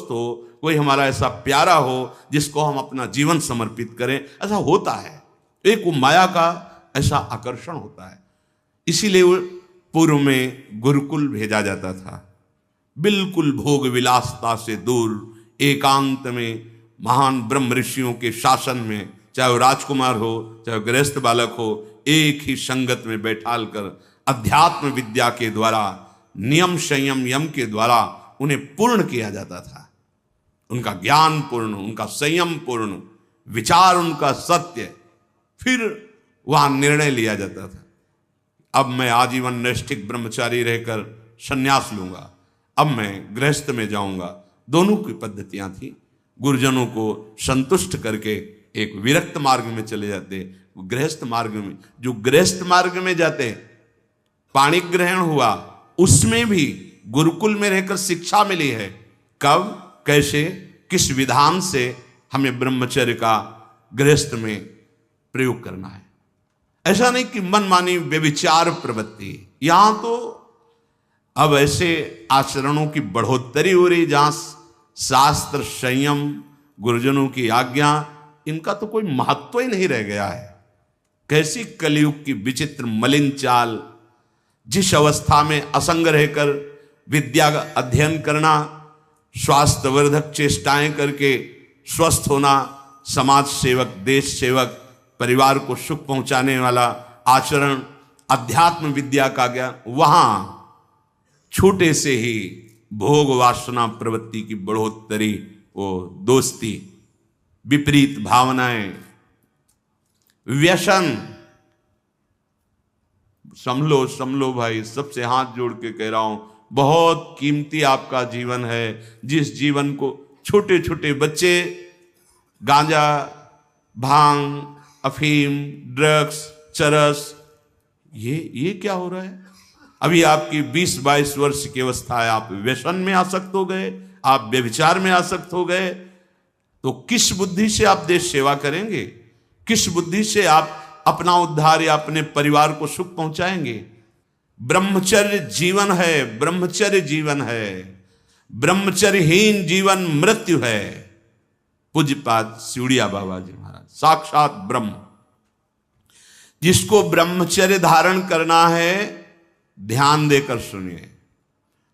दोस्त हो, कोई हमारा ऐसा प्यारा हो जिसको हम अपना जीवन समर्पित करें। ऐसा होता है, एक वो माया का ऐसा आकर्षण होता है। इसीलिए वो पूर्व में गुरुकुल भेजा जाता था, बिल्कुल भोग विलासता से दूर, एकांत में महान ब्रह्म ऋषियों के शासन में, चाहे वो राजकुमार हो चाहे गृहस्थ बालक हो, एक ही संगत में बैठाल कर अध्यात्म विद्या के द्वारा, नियम संयम यम के द्वारा उन्हें पूर्ण किया जाता था। उनका ज्ञान पूर्ण, उनका संयम पूर्ण, विचार उनका सत्य, फिर वहां निर्णय लिया जाता था अब मैं आजीवन नैष्ठिक ब्रह्मचारी रहकर संन्यास लूंगा, अब मैं गृहस्थ में जाऊंगा। दोनों की पद्धतियां थी। गुरुजनों को संतुष्ट करके एक विरक्त मार्ग में चले जाते, गृहस्थ मार्ग में। जो गृहस्थ मार्ग में जाते, पाणी ग्रहण हुआ, उसमें भी गुरुकुल में रहकर शिक्षा मिली है, कब कैसे किस विधान से हमें ब्रह्मचर्य का गृहस्थ में प्रयोग करना है। ऐसा नहीं कि मनमानी व्यभिचार प्रवृत्ति। यहां तो अब ऐसे आचरणों की बढ़ोतरी हो रही जहां शास्त्र संयम, गुरुजनों की आज्ञा, इनका तो कोई महत्व ही नहीं रह गया है। कैसी कलयुग की विचित्र मलिन चाल। जिस अवस्था में असंग रहकर विद्या का अध्ययन करना, स्वास्थ्यवर्धक चेष्टाएं करके स्वस्थ होना, समाज सेवक, देश सेवक, परिवार को सुख पहुंचाने वाला आचरण, अध्यात्म विद्या का ज्ञान, वहां छोटे से ही भोग वासना प्रवृत्ति की बढ़ोतरी, वो दोस्ती, विपरीत भावनाएं, व्यसन। समलो भाई, सबसे हाथ जोड़ के कह रहा हूं, बहुत कीमती आपका जीवन है। जिस जीवन को छोटे छोटे बच्चे गांजा, भांग, अफीम, ड्रग्स, चरस, ये क्या हो रहा है? अभी आपकी 20-22 वर्ष की अवस्था है, आप व्यसन में आसक्त हो गए, आप व्यभिचार में आसक्त हो गए, तो किस बुद्धि से आप देश सेवा करेंगे? किस बुद्धि से आप अपना उद्धार या अपने परिवार को सुख पहुंचाएंगे? ब्रह्मचर्य जीवन है, ब्रह्मचर्य जीवन है। ब्रह्मचर्यहीन जीवन मृत्यु है। पूज्यपाद सिउड़िया बाबा जी महाराज, साक्षात ब्रह्म। जिसको ब्रह्मचर्य धारण करना है, ध्यान देकर सुनिए।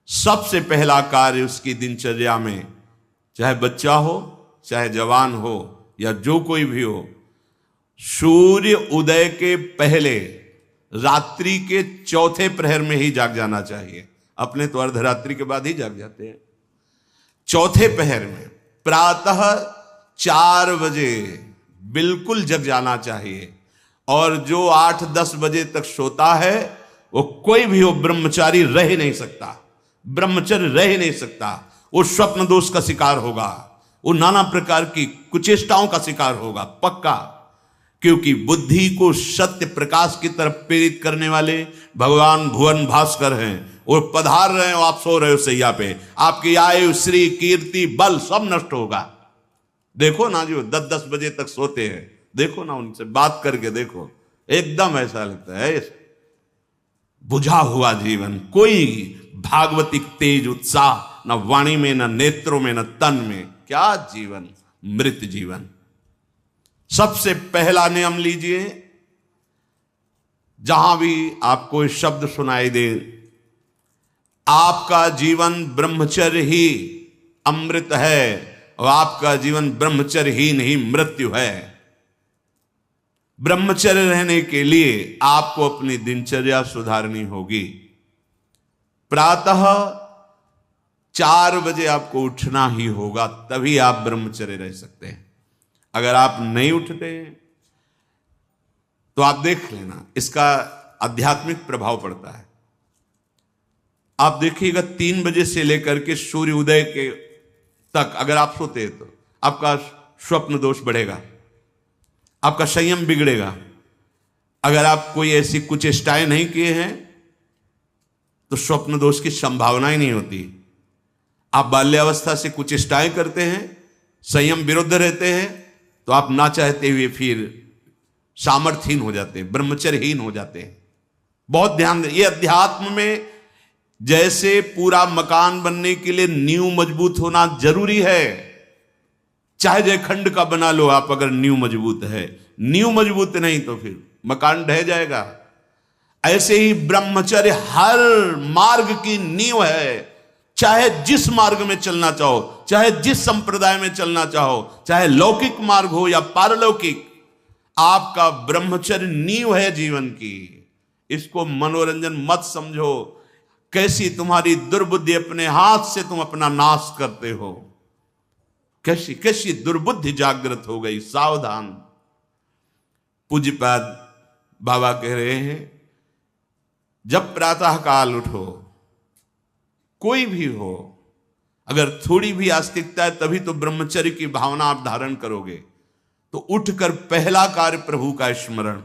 सबसे पहला कार्य उसकी दिनचर्या में, चाहे बच्चा हो, चाहे जवान हो, या जो कोई भी हो, सूर्य उदय के पहले रात्रि के चौथे प्रहर में ही जाग जाना चाहिए। अपने तो अर्धरात्रि के बाद ही जाग जाते हैं। चौथे पहर में प्रातः 4 बजे बिल्कुल जग जाना चाहिए। और जो 8-10 बजे तक सोता है, वो कोई भी हो, ब्रह्मचारी रह ही नहीं सकता, ब्रह्मचर्य रह ही नहीं सकता। वो स्वप्न दोष का शिकार होगा, वो नाना प्रकार की कुचेष्टाओं का शिकार होगा पक्का। क्योंकि बुद्धि को सत्य प्रकाश की तरफ प्रेरित करने वाले भगवान भुवन भास्कर हैं। वो पधार रहे हो, आप सो रहे हो सैया पे, आपकी आयु, श्री, कीर्ति, बल सब नष्ट होगा। देखो ना, जो 10-10 बजे तक सोते हैं, देखो ना, उनसे बात करके देखो, एकदम ऐसा लगता है बुझा हुआ जीवन, कोई भागवतिक तेज उत्साह न वाणी में, न नेत्रों में, न तन में। क्या जीवन, मृत जीवन। सबसे पहला नियम लीजिए, जहां भी आपको शब्द सुनाई दे, आपका जीवन ब्रह्मचर्य ही अमृत है और आपका जीवन ब्रह्मचर्य ही नहीं मृत्यु है। ब्रह्मचर्य रहने के लिए आपको अपनी दिनचर्या सुधारनी होगी। प्रातः 4 बजे आपको उठना ही होगा, तभी आप ब्रह्मचर्य रह सकते हैं। अगर आप नहीं उठते तो आप देख लेना, इसका आध्यात्मिक प्रभाव पड़ता है। आप देखिएगा 3 बजे से लेकर के सूर्य उदय के तक अगर आप सोते हैं तो आपका स्वप्न दोष बढ़ेगा, आपका संयम बिगड़ेगा। अगर आप कोई ऐसी कुचेष्टाएं नहीं किए हैं तो स्वप्न दोष की संभावना ही नहीं होती। आप बाल्यावस्था से कुचेष्टाएं करते हैं, संयम विरुद्ध रहते हैं, तो आप ना चाहते हुए फिर सामर्थ्यहीन हो जाते हैं, ब्रह्मचर्यहीन हो जाते हैं। बहुत ध्यान दें, ये अध्यात्म में जैसे पूरा मकान बनने के लिए नींव मजबूत होना जरूरी है, चाहे जयखंड का बना लो आप, अगर नींव मजबूत है, नींव मजबूत नहीं तो फिर मकान ढह जाएगा। ऐसे ही ब्रह्मचर्य हर मार्ग की नींव है। चाहे जिस मार्ग में चलना चाहो, चाहे जिस संप्रदाय में चलना चाहो, चाहे लौकिक मार्ग हो या पारलौकिक, आपका ब्रह्मचर्य नींव है जीवन की। इसको मनोरंजन मत समझो। कैसी तुम्हारी दुर्बुद्धि, अपने हाथ से तुम अपना नाश करते हो। कैसी कैसी दुर्बुद्धि जागृत हो गई, सावधान। पूज्यपाद बाबा कह रहे हैं, जब प्रातः काल उठो, कोई भी हो, अगर थोड़ी भी आस्तिकता है तभी तो ब्रह्मचर्य की भावना आप धारण करोगे। तो उठकर पहला कार्य प्रभु का स्मरण।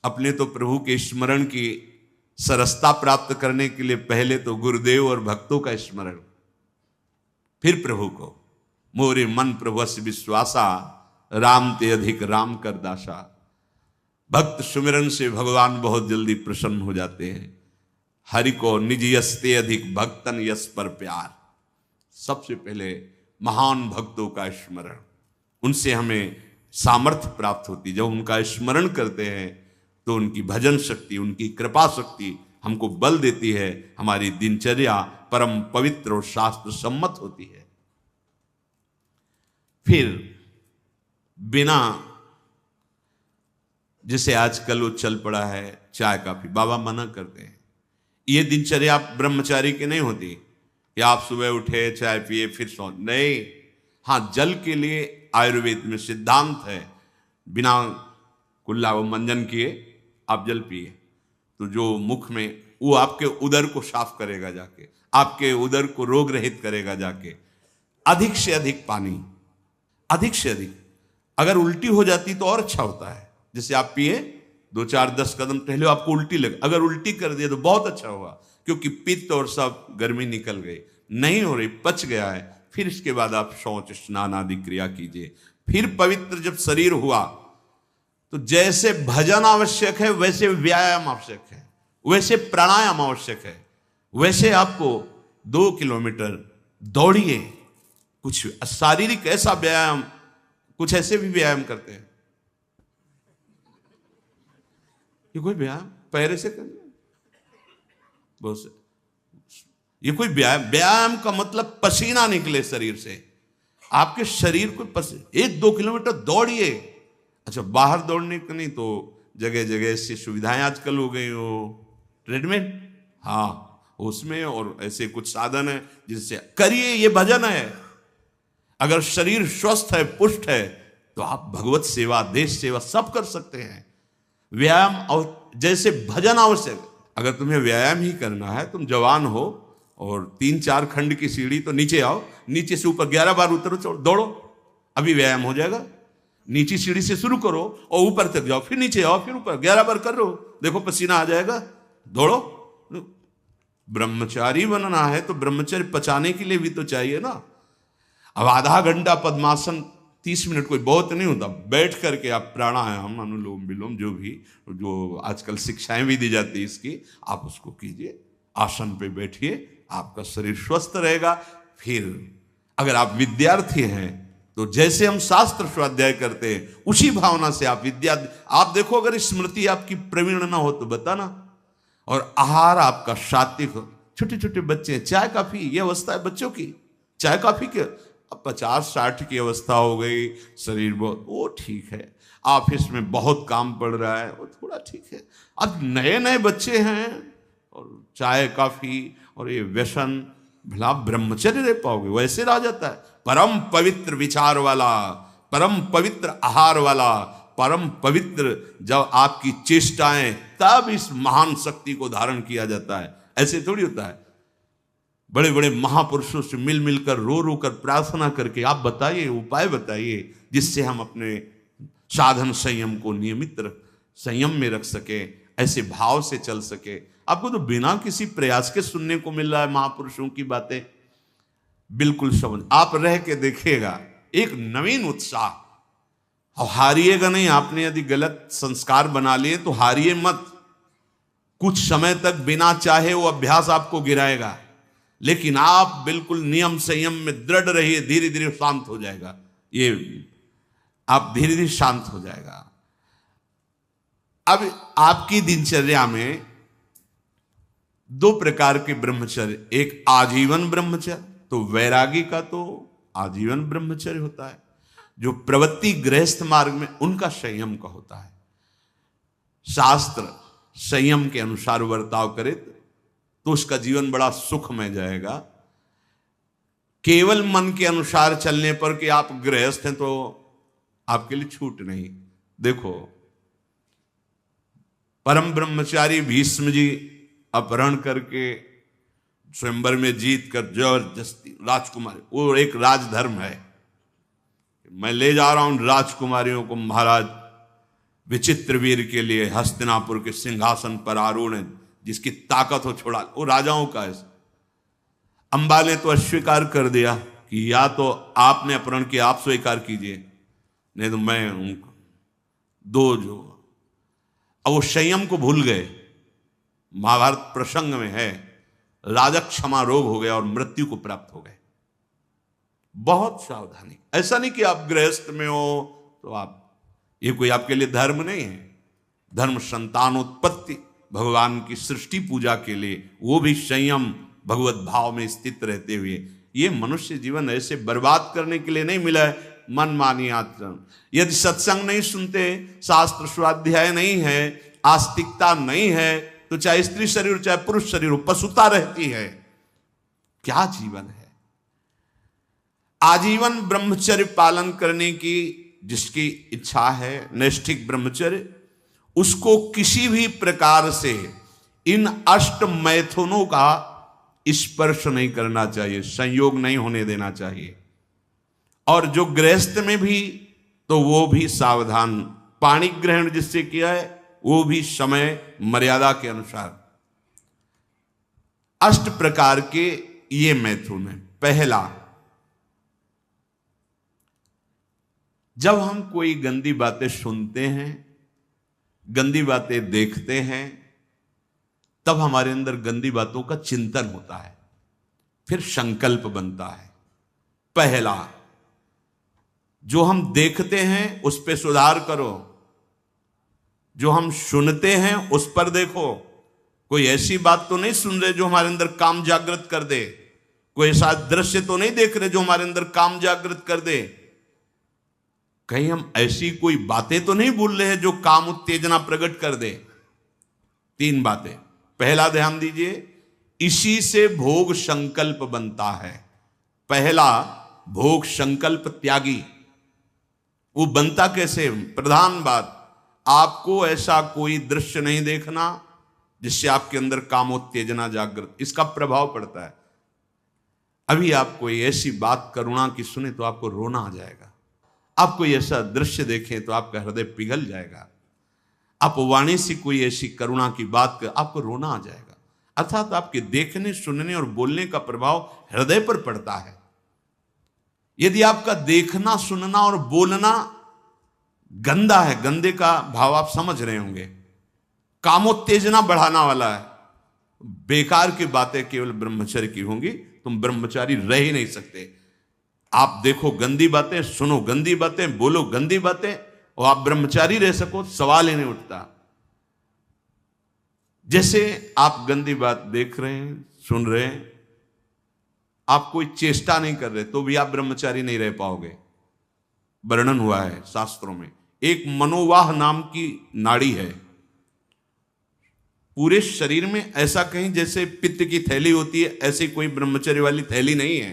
अपने तो प्रभु के स्मरण की सरसता प्राप्त करने के लिए पहले तो गुरुदेव और भक्तों का स्मरण, फिर प्रभु को। मोरे मन प्रभुस विश्वासा, राम ते अधिक राम कर दासा। भक्त सुमिरन से भगवान बहुत जल्दी प्रसन्न हो जाते हैं। हरि को निज यस्ते अधिक भक्तन यस पर प्यार। सबसे पहले महान भक्तों का स्मरण, उनसे हमें सामर्थ्य प्राप्त होती। जब उनका स्मरण करते हैं तो उनकी भजन शक्ति, उनकी कृपा शक्ति हमको बल देती है। हमारी दिनचर्या परम पवित्र और शास्त्र सम्मत होती है। फिर बिना, जैसे आजकल वो चल पड़ा है चाय काफी, बाबा मना करते हैं। ये दिनचर्या ब्रह्मचारी की नहीं होती कि आप सुबह उठे, चाय पिए, फिर सो, नहीं। हाँ, जल के लिए आयुर्वेद में सिद्धांत है, बिना कुल्ला वो मंजन किए आप जल पिए तो जो मुख में, वो आपके उदर को साफ करेगा जाके, आपके उदर को रोग रहित करेगा जाके। अधिक से अधिक पानी, अधिक से अधिक। अगर उल्टी हो जाती तो और अच्छा होता है। जैसे आप पिए, 2-4-10 कदम टहले, आपको उल्टी लगे, अगर उल्टी कर दिया तो बहुत अच्छा हुआ, क्योंकि पित्त और सब गर्मी निकल गई। नहीं हो रही, पच गया है, फिर इसके बाद आप शौच स्नान आदि क्रिया कीजिए। फिर पवित्र जब शरीर हुआ तो जैसे भजन आवश्यक है वैसे व्यायाम आवश्यक है, वैसे प्राणायाम आवश्यक है। वैसे आपको 2 किलोमीटर दौड़िए, कुछ शारीरिक ऐसा व्यायाम, कुछ ऐसे भी व्यायाम करते हैं। ये कोई व्यायाम पैरे से करना, बहुत से, ये कोई व्यायाम का मतलब पसीना निकले शरीर से, आपके शरीर को 1-2 किलोमीटर दौड़िए। अच्छा, बाहर दौड़ने का नहीं तो जगह जगह ऐसी सुविधाएं आजकल हो गई, हो ट्रेडमिल, हाँ उसमें, और ऐसे कुछ साधन है जिससे करिए। ये भजन है। अगर शरीर स्वस्थ है, पुष्ट है, तो आप भगवत सेवा, देश सेवा सब कर सकते हैं। व्यायाम और जैसे भजन आवश्यक। अगर तुम्हें व्यायाम ही करना है, तुम जवान हो और 3-4 खंड की सीढ़ी, तो नीचे आओ, नीचे से ऊपर 11 बार उतरो, दौड़ो, अभी व्यायाम हो जाएगा। नीचे सीढ़ी से शुरू करो और ऊपर तक जाओ, फिर नीचे आओ, फिर ऊपर 11 बार कर लो, देखो पसीना आ जाएगा, दौड़ो। ब्रह्मचारी बनना है तो ब्रह्मचर्य पचाने के लिए भी तो चाहिए ना। अब आधा घंटा पद्मासन, 30 मिनट कोई बहुत नहीं होता। बैठ करके आप प्राणायाम, अनुलोम विलोम, जो भी, जो आजकल शिक्षाएं भी दी जाती है इसकी, आप उसको कीजिए। आसन पे बैठिए, आपका शरीर स्वस्थ रहेगा। फिर अगर आप विद्यार्थी हैं तो जैसे हम शास्त्र स्वाध्याय करते हैं उसी भावना से आप विद्या, आप देखो, अगर स्मृति आपकी प्रवीण ना हो तो बताना, और आहार आपका सात्विक हो। छोटे छोटे बच्चे, चाय काफी, ये अवस्था है बच्चों की, चाय काफी के, अब 50-60 की अवस्था हो गई, शरीर बहुत, वो ठीक है। ऑफिस में बहुत काम पड़ रहा है, वो थोड़ा ठीक है। अब नए नए बच्चे हैं और चाय काफी और ये व्यसन, भला ब्रह्मचर्य रह पाओगे? वैसे रह जाता है। परम पवित्र विचार वाला, परम पवित्र आहार वाला, परम पवित्र जब आपकी चेष्टाएं, तब इस महान शक्ति को धारण किया जाता है। ऐसे थोड़ी होता है। बड़े बड़े महापुरुषों से मिल मिलकर, रो रो कर प्रार्थना करके आप बताइए, उपाय बताइए जिससे हम अपने साधन संयम को नियमित संयम में रख सके, ऐसे भाव से चल सके। आपको तो बिना किसी प्रयास के सुनने को मिल रहा है महापुरुषों की बातें। बिल्कुल समझ, आप रह के देखिएगा, एक नवीन उत्साह। हारिएगा नहीं। आपने यदि गलत संस्कार बना लिए तो हारिए मत। कुछ समय तक बिना चाहे वो अभ्यास आपको गिराएगा, लेकिन आप बिल्कुल नियम संयम में दृढ़ रहिए, धीरे धीरे शांत हो जाएगा। ये आप धीरे धीरे शांत हो जाएगा। अब आपकी दिनचर्या में दो प्रकार के ब्रह्मचर्य, एक आजीवन ब्रह्मचर्य, तो वैरागी का तो आजीवन ब्रह्मचर्य होता है। जो प्रवृत्ति गृहस्थ मार्ग में, उनका संयम का होता है। शास्त्र संयम के अनुसार बर्ताव करे तो उसका जीवन बड़ा सुखमय जाएगा। केवल मन के अनुसार चलने पर कि आप गृहस्थ हैं तो आपके लिए छूट नहीं। देखो, परम ब्रह्मचारी भीष्म जी अपहरण करके स्वयंवर में जीत कर जबरदस्ती राजकुमारी, वो एक राजधर्म है, मैं ले जा रहा हूं राजकुमारियों को महाराज विचित्र वीर के लिए हस्तिनापुर के सिंहासन पर आरूढ़ है, जिसकी ताकत हो छोड़ा, वो राजाओं का है। अंबा ने तो अस्वीकार कर दिया कि या तो आपने अपहरण किया, आप स्वीकार कीजिए, नहीं तो मैं उनको दो जो। अब वो संयम को भूल गए। महाभारत प्रसंग में है, राजा क्षमा रोग हो गया और मृत्यु को प्राप्त हो गए। बहुत सावधानी, ऐसा नहीं कि आप गृहस्थ में हो तो आप, ये कोई आपके लिए धर्म नहीं है। धर्म संतानोत्पत्ति, भगवान की सृष्टि पूजा के लिए, वो भी संयम भगवत भाव में स्थित रहते हुए। ये मनुष्य जीवन ऐसे बर्बाद करने के लिए नहीं मिला है मनमानी आचरण। यदि सत्संग नहीं सुनते, शास्त्र स्वाध्याय नहीं है, आस्तिकता नहीं है, तो चाहे स्त्री शरीर चाहे पुरुष शरीर हो, पशुता रहती है। क्या जीवन है? आजीवन ब्रह्मचर्य पालन करने की जिसकी इच्छा है, नैष्ठिक ब्रह्मचर्य, उसको किसी भी प्रकार से इन अष्ट मैथुनों का स्पर्श नहीं करना चाहिए, संयोग नहीं होने देना चाहिए। और जो गृहस्थ में भी, तो वो भी सावधान, पाणी ग्रहण जिससे किया है वो भी समय मर्यादा के अनुसार। अष्ट प्रकार के ये मैथुन है। पहला, जब हम कोई गंदी बातें सुनते हैं, गंदी बातें देखते हैं, तब हमारे अंदर गंदी बातों का चिंतन होता है, फिर संकल्प बनता है। पहला, जो हम देखते हैं उस पर सुधार करो, जो हम सुनते हैं उस पर देखो। कोई ऐसी बात तो नहीं सुन रहे जो हमारे अंदर काम जागृत कर दे, कोई ऐसा दृश्य तो नहीं देख रहे जो हमारे अंदर काम जागृत कर दे, कहीं हम ऐसी कोई बातें तो नहीं बोल रहे हैं जो काम उत्तेजना प्रकट कर दे। तीन बातें। पहला, ध्यान दीजिए, इसी से भोग संकल्प बनता है। पहला, भोग संकल्प त्यागी। वो बनता कैसे? प्रधान बात, आपको ऐसा कोई दृश्य नहीं देखना जिससे आपके अंदर कामोत्तेजना जागृत, इसका प्रभाव पड़ता है। अभी आप कोई ऐसी बात करुणा की सुने तो आपको रोना आ जाएगा। आप कोई ऐसा दृश्य देखें तो आपका हृदय पिघल जाएगा। आप वाणी से कोई ऐसी करुणा की बात कर, आपको रोना आ जाएगा। अर्थात आपके देखने, सुनने और बोलने का प्रभाव हृदय पर पड़ता है। यदि आपका देखना, सुनना और बोलना गंदा है, गंदे का भाव आप समझ रहे होंगे, कामोत्तेजना बढ़ाना वाला है, बेकार की बातें केवल ब्रह्मचर्य की होंगी, तुम ब्रह्मचारी रह ही नहीं सकते। आप देखो गंदी बातें, सुनो गंदी बातें, बोलो गंदी बातें, और आप ब्रह्मचारी रह सको, सवाल ही नहीं उठता। जैसे आप गंदी बात देख रहे हैं, सुन रहे हैं, आप कोई चेष्टा नहीं कर रहे, तो भी आप ब्रह्मचारी नहीं रह पाओगे। वर्णन हुआ है शास्त्रों में, एक मनोवाह नाम की नाड़ी है, पूरे शरीर में ऐसा कहीं जैसे पित्त की थैली होती है, ऐसी कोई ब्रह्मचर्य वाली थैली नहीं है।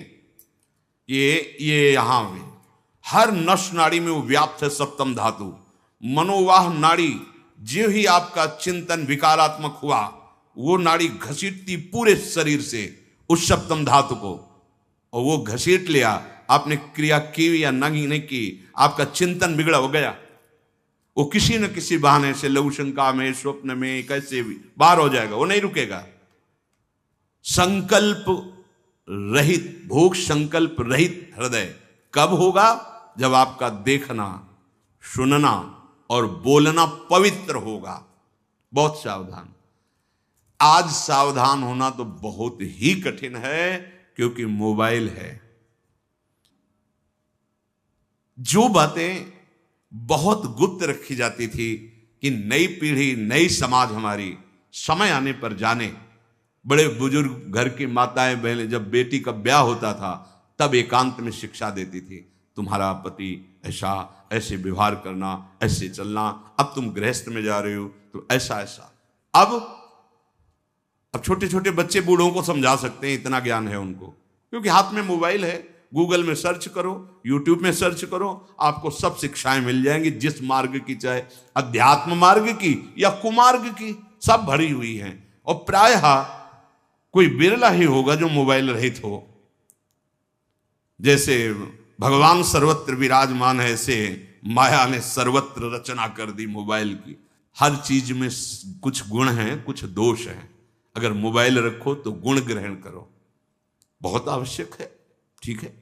ये यहां में हर नस नाड़ी में वो व्याप्त है सप्तम धातु। मनोवाह नाड़ी, जो ही आपका चिंतन विकारात्मक हुआ, वो नाड़ी घसीटती पूरे शरीर से उस सप्तम धातु को, और वो घसीट लिया। आपने क्रिया की या नहीं की, आपका चिंतन बिगड़ा हो गया, वो किसी न किसी बहाने से लघु शंका में, स्वप्न में, कैसे भी बाहर हो जाएगा, वो नहीं रुकेगा। संकल्प रहित, भोग संकल्प रहित हृदय कब होगा? जब आपका देखना, सुनना और बोलना पवित्र होगा। बहुत सावधान। आज सावधान होना तो बहुत ही कठिन है, क्योंकि मोबाइल है। जो बातें बहुत गुप्त रखी जाती थी कि नई पीढ़ी, नई समाज हमारी समय आने पर जाने, बड़े बुजुर्ग घर की माताएं बहनें जब बेटी का ब्याह होता था तब एकांत में शिक्षा देती थी, तुम्हारा पति ऐसा, ऐसे व्यवहार करना, ऐसे चलना, अब तुम गृहस्थ में जा रहे हो तो ऐसा ऐसा। अब छोटे छोटे बच्चे बूढ़ों को समझा सकते हैं, इतना ज्ञान है उनको, क्योंकि हाथ में मोबाइल है। गूगल में सर्च करो, यूट्यूब में सर्च करो, आपको सब शिक्षाएं मिल जाएंगी, जिस मार्ग की, चाहे अध्यात्म मार्ग की या कुमार्ग की, सब भरी हुई हैं। और प्रायः कोई बिरला ही होगा जो मोबाइल रहित हो। जैसे भगवान सर्वत्र विराजमान है, ऐसे माया ने सर्वत्र रचना कर दी मोबाइल की। हर चीज में कुछ गुण हैं, कुछ दोष हैं। अगर मोबाइल रखो तो गुण ग्रहण करो, बहुत आवश्यक है। ठीक है,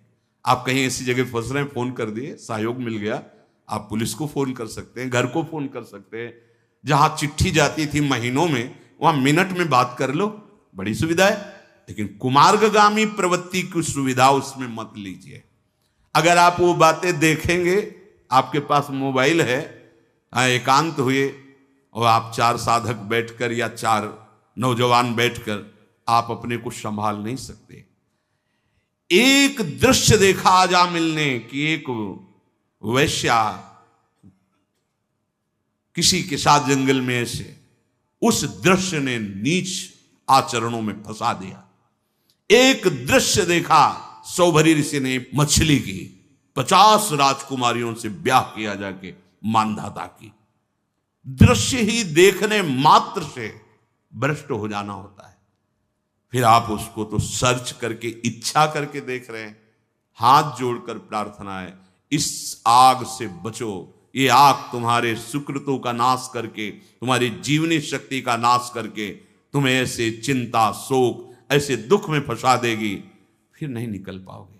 आप कहीं ऐसी जगह फंस रहे हैं, फोन कर दिए, सहयोग मिल गया, आप पुलिस को फोन कर सकते हैं, घर को फोन कर सकते हैं। जहां चिट्ठी जाती थी महीनों में, वहां मिनट में बात कर लो, बड़ी सुविधा है। लेकिन कुमार्गगामी प्रवृत्ति की सुविधा उसमें मत लीजिए। अगर आप वो बातें देखेंगे, आपके पास मोबाइल है, एकांत हुए और आप 4 साधक बैठकर या 4 नौजवान बैठकर, आप अपने को संभाल नहीं सकते। एक दृश्य देखा आज मिलने की, एक वैश्या किसी के साथ जंगल में ऐसे, उस दृश्य ने नीच आचरणों में फंसा दिया। एक दृश्य देखा, सौभरी ऋषि ने मछली की 50 राजकुमारियों से ब्याह किया जाके मानधाता की। दृश्य ही देखने मात्र से भ्रष्ट हो जाना होता है। फिर आप उसको तो सर्च करके, इच्छा करके देख रहे हैं। हाथ जोड़कर प्रार्थना है, इस आग से बचो। ये आग तुम्हारे सुकृतों का नाश करके, तुम्हारी जीवनी शक्ति का नाश करके तुम्हें ऐसे चिंता, शोक, ऐसे दुख में फंसा देगी, फिर नहीं निकल पाओगे।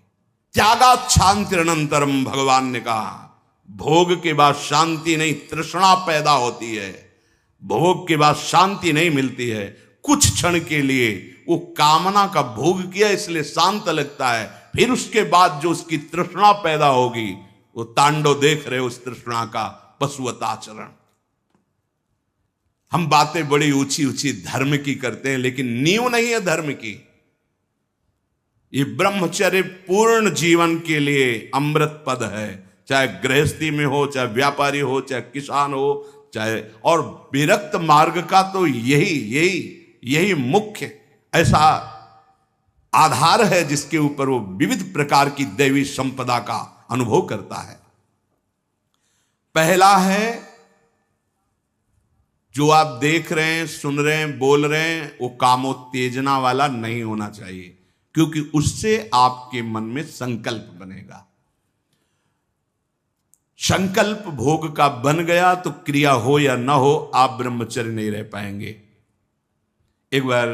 त्यागात् शांतिरनंतरम, भगवान ने कहा, भोग के बाद शांति नहीं, तृष्णा पैदा होती है। भोग के बाद शांति नहीं मिलती है। कुछ क्षण के लिए वो कामना का भोग किया इसलिए शांत लगता है, फिर उसके बाद जो उसकी तृष्णा पैदा होगी, वो तांडव देख रहे उस तृष्णा का, पशुवत आचरण। हम बातें बड़ी ऊंची ऊंची धर्म की करते हैं, लेकिन नींव नहीं है धर्म की। ये ब्रह्मचर्य पूर्ण जीवन के लिए अमृत पद है। चाहे गृहस्थी में हो, चाहे व्यापारी हो, चाहे किसान हो, चाहे, और विरक्त मार्ग का तो यही मुख्य ऐसा आधार है जिसके ऊपर वो विविध प्रकार की दैवी संपदा का अनुभव करता है। पहला है, जो आप देख रहे हैं, सुन रहे हैं, बोल रहे हैं, वो कामोत्तेजना वाला नहीं होना चाहिए, क्योंकि उससे आपके मन में संकल्प बनेगा। संकल्प भोग का बन गया तो क्रिया हो या ना हो, आप ब्रह्मचर्य नहीं रह पाएंगे। एक बार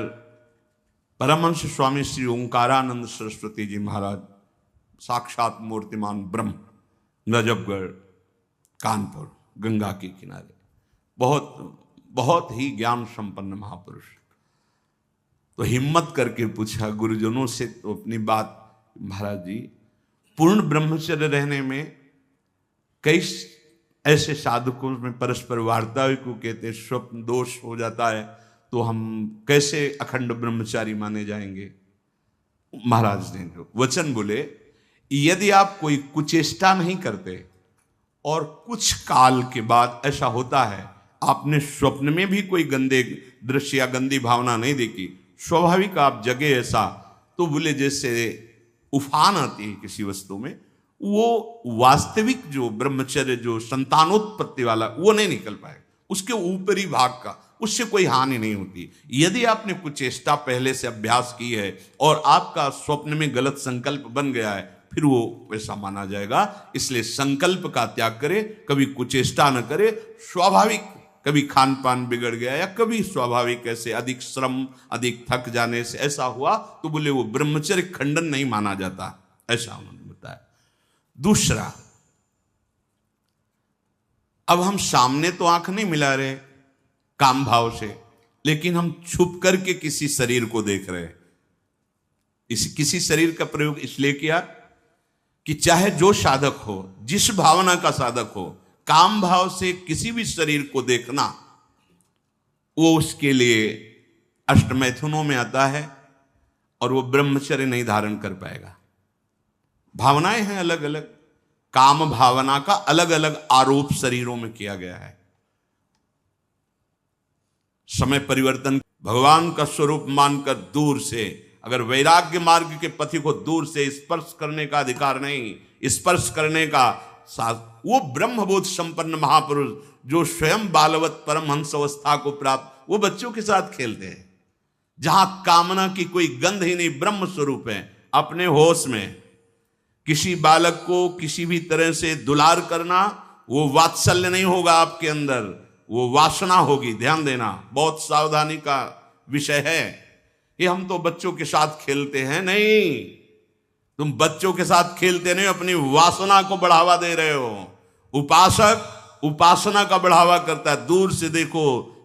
परमहंस स्वामी श्री ओंकारानंद सरस्वती जी महाराज, साक्षात मूर्तिमान ब्रह्म, नजफगढ़, कानपुर, गंगा के किनारे, बहुत ही ज्ञान संपन्न महापुरुष, तो हिम्मत करके पूछा गुरुजनों से, तो अपनी बात, महाराज जी, पूर्ण ब्रह्मचर्य रहने में कई ऐसे साधकों में परस्पर वार्ता को कहते हैं, स्वप्न दोष हो जाता है, तो हम कैसे अखंड ब्रह्मचारी माने जाएंगे। महाराज ने जो वचन बोले, यदि आप कोई कुचेष्टा नहीं करते और कुछ काल के बाद ऐसा होता है, आपने स्वप्न में भी कोई गंदे दृश्य या गंदी भावना नहीं देखी, स्वाभाविक आप जगे ऐसा, तो बोले जैसे उफान आती है किसी वस्तु में, वो वास्तविक जो ब्रह्मचर्य, जो संतानोत्पत्ति वाला, वो नहीं निकल पाएगा। उसके ऊपरी भाग का, उससे कोई हानि नहीं होती। यदि आपने कुछ चेष्टा पहले से अभ्यास की है और आपका स्वप्न में गलत संकल्प बन गया है, फिर वो वैसा माना जाएगा। इसलिए संकल्प का त्याग करे, कभी कुचेष्टा न करे। स्वाभाविक कभी खान पान बिगड़ गया या कभी स्वाभाविक ऐसे अधिक श्रम, अधिक थक जाने से ऐसा हुआ, तो बोले वो ब्रह्मचर्य खंडन नहीं माना जाता, ऐसा उन्होंने बताया। दूसरा, अब हम सामने तो आंख नहीं मिला रहे काम भाव से, लेकिन हम छुप करके किसी शरीर को देख रहे हैं। किसी शरीर का प्रयोग इसलिए किया कि चाहे जो साधक हो, जिस भावना का साधक हो, काम भाव से किसी भी शरीर को देखना, वो उसके लिए अष्टमैथुनों में आता है और वो ब्रह्मचर्य नहीं धारण कर पाएगा। भावनाएं हैं अलग अलग, काम भावना का अलग अलग आरोप शरीरों में किया गया है। समय परिवर्तन, भगवान का स्वरूप मानकर दूर से, अगर वैराग्य मार्ग के पथि को दूर से स्पर्श करने का अधिकार नहीं, स्पर्श करने का वो ब्रह्मबोध संपन्न महापुरुष जो स्वयं बालवत परमहंस अवस्था को प्राप्त, वो बच्चों के साथ खेलते हैं, जहां कामना की कोई गंध ही नहीं, ब्रह्म स्वरूप है, अपने होश में। किसी बालक को किसी भी तरह से दुलार करना, वो वात्सल्य नहीं होगा आपके अंदर, वो वासना होगी। ध्यान देना, बहुत सावधानी का विषय है ये। हम तो बच्चों के साथ खेलते हैं, नहीं, तुम बच्चों के साथ खेलते नहीं, अपनी वासना को बढ़ावा दे रहे हो। उपासक उपासना का बढ़ावा करता है। दूर से देखो,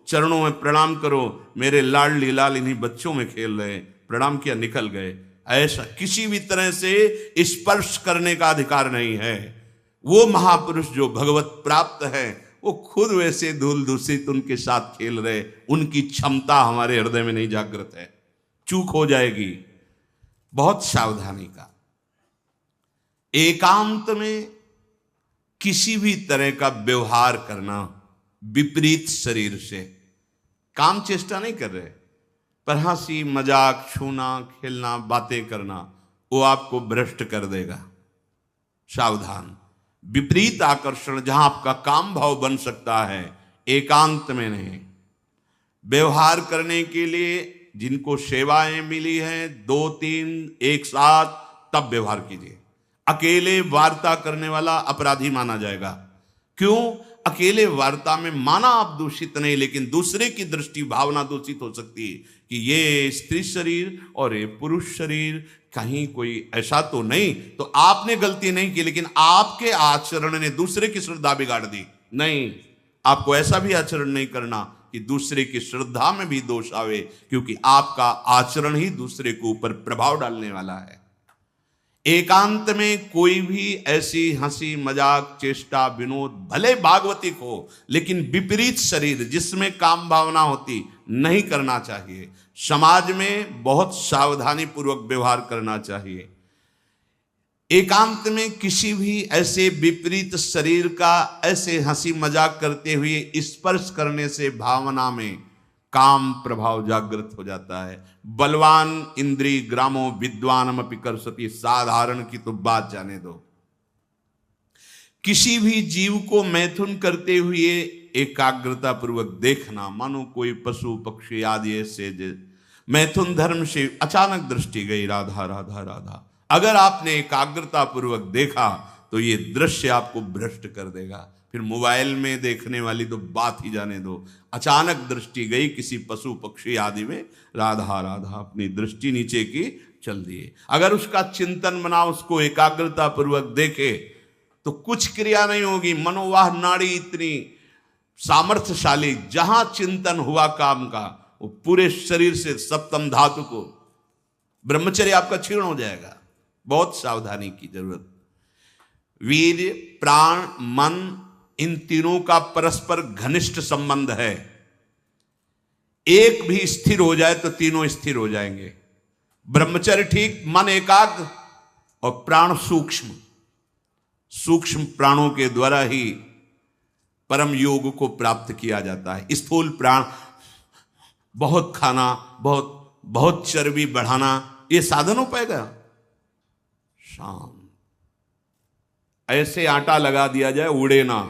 चरणों में प्रणाम करो, मेरे लाडली लाल इन्हीं बच्चों में खेल रहे, प्रणाम किया निकल गए। ऐसा किसी भी तरह से स्पर्श करने का अधिकार नहीं है। वो महापुरुष जो भगवत प्राप्त है, वो खुद वैसे धूल दूषित उनके साथ खेल रहे, उनकी क्षमता हमारे हृदय में नहीं जागृत है, चूक हो जाएगी। बहुत सावधानी का। एकांत में किसी भी तरह का व्यवहार करना विपरीत शरीर से, काम चेष्टा नहीं कर रहे, पर हंसी मजाक, छूना, खेलना, बातें करना, वो आपको भ्रष्ट कर देगा। सावधान। विपरीत आकर्षण, जहां आपका काम भाव बन सकता है, एकांत में नहीं। व्यवहार करने के लिए जिनको सेवाएं मिली हैं, 2-3 एक साथ, तब व्यवहार कीजिए। अकेले वार्ता करने वाला अपराधी माना जाएगा। क्यों? अकेले वार्ता में माना आप दूषित नहीं, लेकिन दूसरे की दृष्टि भावना दूषित हो सकती है कि ये स्त्री शरीर और ये पुरुष शरीर, कहीं कोई ऐसा तो नहीं, तो आपने गलती नहीं की, लेकिन आपके आचरण ने दूसरे की श्रद्धा बिगाड़ दी। नहीं, आपको ऐसा भी आचरण नहीं करना कि दूसरे की श्रद्धा में भी दोष आवे, क्योंकि आपका आचरण ही दूसरे के ऊपर प्रभाव डालने वाला है। एकांत में कोई भी ऐसी हंसी मजाक, चेष्टा, विनोद, भले भागवतिक हो, लेकिन विपरीत शरीर जिसमें काम भावना होती, नहीं करना चाहिए। समाज में बहुत सावधानी पूर्वक व्यवहार करना चाहिए। एकांत में किसी भी ऐसे विपरीत शरीर का ऐसे हंसी मजाक करते हुए स्पर्श करने से भावना में काम प्रभाव जागृत हो जाता है। बलवान इंद्रिय ग्रामो विद्वानमपि कर्षति, साधारण की तो बात जाने दो। किसी भी जीव को मैथुन करते हुए एकाग्रता पूर्वक देखना, मानो कोई पशु पक्षी आदि ऐसे मैथुन धर्म से अचानक दृष्टि गई, राधा राधा राधा, अगर आपने एकाग्रता पूर्वक देखा तो ये दृश्य आपको भ्रष्ट कर देगा। फिर मोबाइल में देखने वाली तो बात ही जाने दो। अचानक दृष्टि गई किसी पशु पक्षी आदि में, राधा राधा, अपनी दृष्टि नीचे की चल दिए। अगर उसका चिंतन बना, उसको एकाग्रता पूर्वक देखे, तो कुछ क्रिया नहीं होगी। मनोवाह नाड़ी इतनी सामर्थ्यशाली, जहां चिंतन हुआ काम का, वो पूरे शरीर से सप्तम धातु को, ब्रह्मचर्य आपका क्षीण हो जाएगा। बहुत सावधानी की जरूरत। वीर्य, प्राण, मन, इन तीनों का परस्पर घनिष्ठ संबंध है। एक भी स्थिर हो जाए तो तीनों स्थिर हो जाएंगे। ब्रह्मचर्य ठीक, मन एकाग्र और प्राण सूक्ष्म। सूक्ष्म प्राणों के द्वारा ही परम योग को प्राप्त किया जाता है। स्थूल प्राण, बहुत खाना, बहुत चर्बी बढ़ाना, ये साधन हो पाएगा? शाम ऐसे आटा लगा दिया जाए, उड़े ना।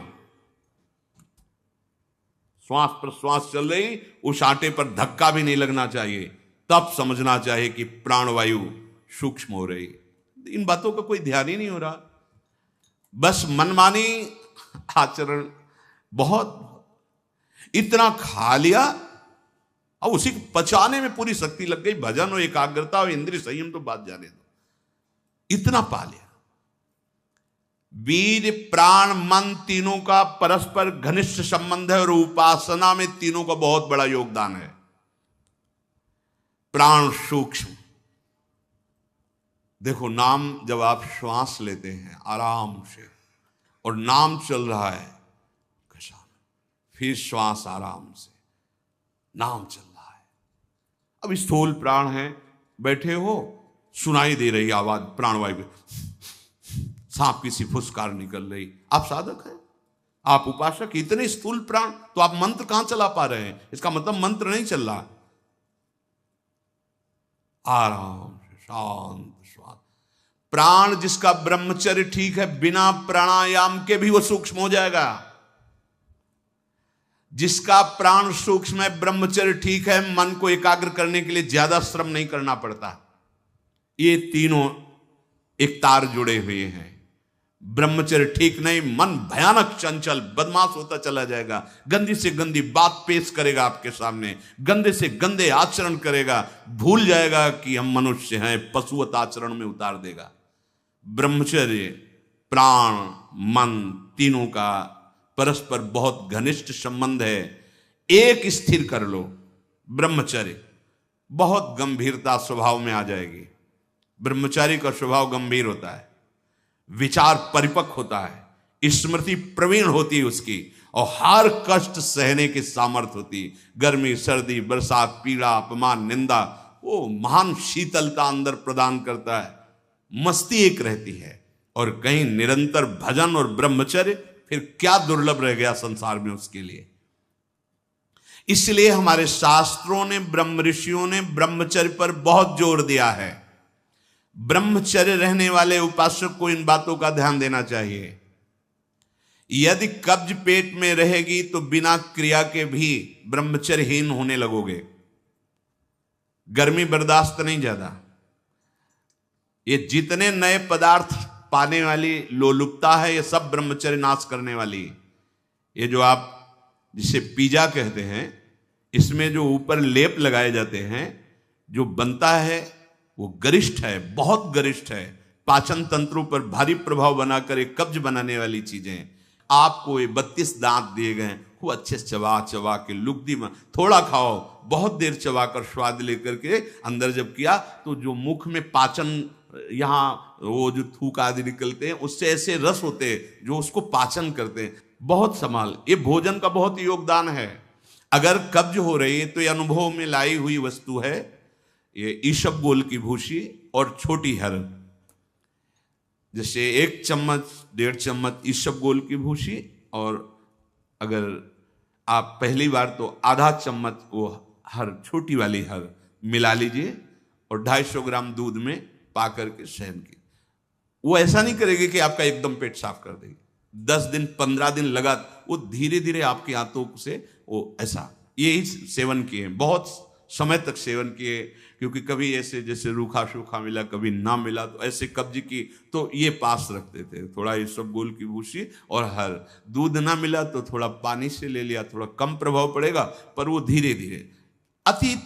श्वास प्रश्वास चल रही, उस आटे पर धक्का भी नहीं लगना चाहिए, तब समझना चाहिए कि प्राणवायु सूक्ष्म हो रही। इन बातों का कोई ध्यान ही नहीं हो रहा, बस मनमानी आचरण। बहुत इतना खा लिया और उसी को पचाने में पूरी शक्ति लग गई। भजन और एकाग्रता और इंद्रिय संयम तो बात जाने दो, इतना पा लिया। वीर, प्राण, मन, तीनों का परस्पर घनिष्ठ संबंध है और उपासना में तीनों का बहुत बड़ा योगदान है। प्राण सूक्ष्म। देखो, नाम जब आप श्वास लेते हैं आराम से और नाम चल रहा है कशा में, फिर श्वास आराम से, नाम चल रहा है। अब स्थूल प्राण है, बैठे हो, सुनाई दे रही आवाज प्राणवायु, सांप की सी फुसकार निकल रही, आप साधक हैं, आप उपासक। इतने स्थूल प्राण, तो आप मंत्र कहां चला पा रहे हैं? इसका मतलब मंत्र नहीं चल रहा। आराम से शांत श्वास। प्राण जिसका ब्रह्मचर्य ठीक है, बिना प्राणायाम के भी वो सूक्ष्म हो जाएगा। जिसका प्राण सूक्ष्म है, ब्रह्मचर्य ठीक है, मन को एकाग्र करने के लिए ज्यादा श्रम नहीं करना पड़ता। ये तीनों एक तार जुड़े हुए हैं। ब्रह्मचर्य ठीक नहीं, मन भयानक चंचल बदमाश होता चला जाएगा, गंदी से गंदी बात पेश करेगा आपके सामने, गंदे से गंदे आचरण करेगा, भूल जाएगा कि हम मनुष्य हैं, पशुवत आचरण में उतार देगा। ब्रह्मचर्य, प्राण, मन, तीनों का परस्पर बहुत घनिष्ठ संबंध है। एक स्थिर कर लो, ब्रह्मचर्य, बहुत गंभीरता स्वभाव में आ जाएगी। ब्रह्मचारी का स्वभाव गंभीर होता है, विचार परिपक्व होता है, स्मृति प्रवीण होती है उसकी, और हर कष्ट सहने की सामर्थ्य होती है। गर्मी, सर्दी, बरसात, पीड़ा, अपमान, निंदा, वो महान शीतलता अंदर प्रदान करता है। मस्ती एक रहती है, और कहीं निरंतर भजन और ब्रह्मचर्य, फिर क्या दुर्लभ रह गया संसार में उसके लिए। इसलिए हमारे शास्त्रों ने, ब्रह्म ऋषियों ने ब्रह्मचर्य पर बहुत जोर दिया है। ब्रह्मचर्य रहने वाले उपासक को इन बातों का ध्यान देना चाहिए। यदि कब्ज पेट में रहेगी तो बिना क्रिया के भी ब्रह्मचर्यहीन होने लगोगे। गर्मी बर्दाश्त नहीं ज्यादा, ये जितने नए पदार्थ पाने वाली लोलुपता है, ये सब ब्रह्मचर्य नाश करने वाली। ये जो आप जिसे पिज्जा कहते हैं, इसमें जो ऊपर लेप लगाए जाते हैं, जो बनता है वो गरिष्ठ है, बहुत गरिष्ठ है, पाचन तंत्रों पर भारी प्रभाव बनाकर एक कब्ज बनाने वाली चीजें। आपको ये 32 दांत दिए गए, खूब अच्छे से चबा चबा के लुगदी में थोड़ा खाओ, बहुत देर चबा कर स्वाद लेकर के अंदर जब किया तो जो मुख में पाचन, यहाँ वो जो थूक आदि निकलते हैं, उससे ऐसे रस होते हैं जो उसको पाचन करते हैं। बहुत संभाल, ये भोजन का बहुत योगदान है। अगर कब्ज हो रही है तो ये अनुभव में लाई हुई वस्तु है, ये ईशबगोल की भूसी और छोटी हर। जैसे 1 चम्मच 1.5 चम्मच ईशबगोल की भूसी, और अगर आप पहली बार तो आधा चम्मच वो हर, छोटी वाली हर मिला लीजिए और 250 ग्राम दूध में पा करके शहन की। वो ऐसा नहीं करेगी कि आपका एकदम पेट साफ कर देगी। 10 दिन 15 दिन लगा, वो धीरे धीरे आपकी आंतों से वो ऐसा, यही सेवन किए, बहुत समय तक सेवन किए, क्योंकि कभी ऐसे जैसे रूखा सूखा मिला, कभी ना मिला, तो ऐसे कब्ज की तो ये पास रखते थे, थोड़ा ईशबगोल की भूसी और हर। दूध ना मिला तो थोड़ा पानी से ले लिया, थोड़ा कम प्रभाव पड़ेगा, पर वो धीरे धीरे। अति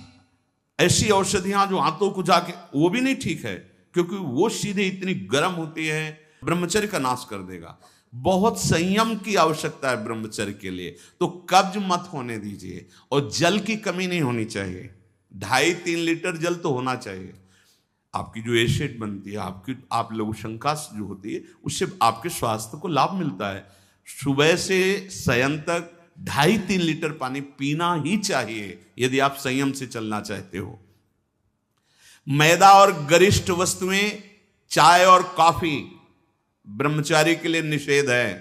ऐसी औषधियां जो आंतों को जाके, वो भी नहीं ठीक है, क्योंकि वो सीधे इतनी गर्म होती है, ब्रह्मचर्य का नाश कर देगा। बहुत संयम की आवश्यकता है ब्रह्मचर्य के लिए। तो कब्ज मत होने दीजिए, और जल की कमी नहीं होनी चाहिए। 2.5-3 लीटर जल तो होना चाहिए। आपकी जो एसिड बनती है, आपकी आप लघुशंका जो होती है, उससे आपके स्वास्थ्य को लाभ मिलता है। सुबह से शयन तक 2.5-3 लीटर पानी पीना ही चाहिए, यदि आप संयम से चलना चाहते हो। मैदा और गरिष्ठ वस्तुएं, चाय और कॉफी ब्रह्मचारी के लिए निषेध है।